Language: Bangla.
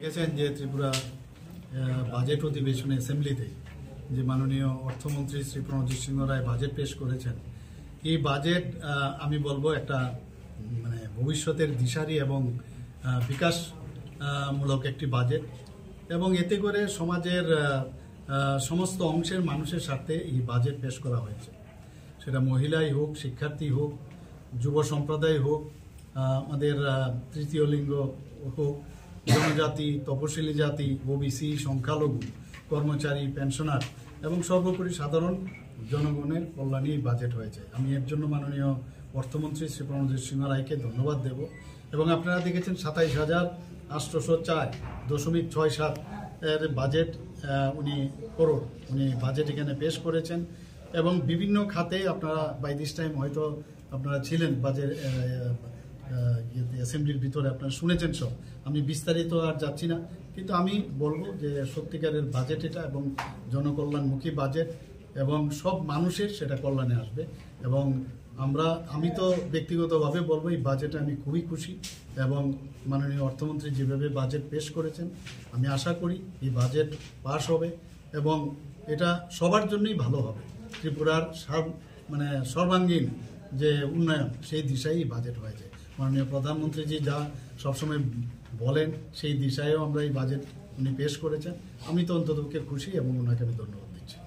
দেখেছেন যে ত্রিপুরা বাজেট অধিবেশনে অ্যাসেম্বলিতে যে মাননীয় অর্থমন্ত্রী শ্রী প্রণজিৎ সিংহ রায় বাজেট পেশ করেছেন। এই বাজেট আমি বলবো একটা মানে ভবিষ্যতের দিশারি এবং বিকাশমূলক একটি বাজেট, এবং এতে করে সমাজের সমস্ত অংশের মানুষের সাথে এই বাজেট পেশ করা হয়েছে। সেটা মহিলাই হোক, শিক্ষার্থী হোক, যুব সম্প্রদায় হোক, আমাদের তৃতীয় লিঙ্গ হোক, জনজাতি, তপশিলি জাতি, ওবিসি, সংখ্যালঘু, কর্মচারী, পেনশনার এবং সর্বোপরি সাধারণ জনগণের কল্যাণে বাজেট হয়েছে। আমি এর জন্য মাননীয় অর্থমন্ত্রী শ্রী প্রণজিৎ সিংহ রায়কে ধন্যবাদ দেব। এবং আপনারা দেখেছেন 27,804.67 এর বাজেট উনি বাজেট এখানে পেশ করেছেন। এবং বিভিন্ন খাতে আপনারা বাই দিস টাইম হয়তো আপনারা ছিলেন বাজেট অ্যাসেম্বলির ভিতরে, আপনারা শুনেছেন সব। আমি বিস্তারিত আর যাচ্ছি না, কিন্তু আমি বলবো যে সত্যিকারের বাজেট এটা এবং জনকল্যাণমুখী বাজেট, এবং সব মানুষের সেটা কল্যাণে আসবে। এবং আমি তো ব্যক্তিগতভাবে বলবো এই বাজেটে আমি খুবই খুশি, এবং মাননীয় অর্থমন্ত্রী যেভাবে বাজেট পেশ করেছেন আমি আশা করি এই বাজেট পাস হবে এবং এটা সবার জন্যই ভালো হবে। ত্রিপুরার সর্বাঙ্গীন যে উন্নয়ন সেই দিশায় বাজেট হয়েছে। মাননীয় প্রধানমন্ত্রীজি যা সবসময় বলেন সেই দিশায়ও আমরা এই বাজেট উনি পেশ করেছেন। আমি তো অন্ততপক্ষে খুশি এবং ওনাকে আমি ধন্যবাদ দিচ্ছি।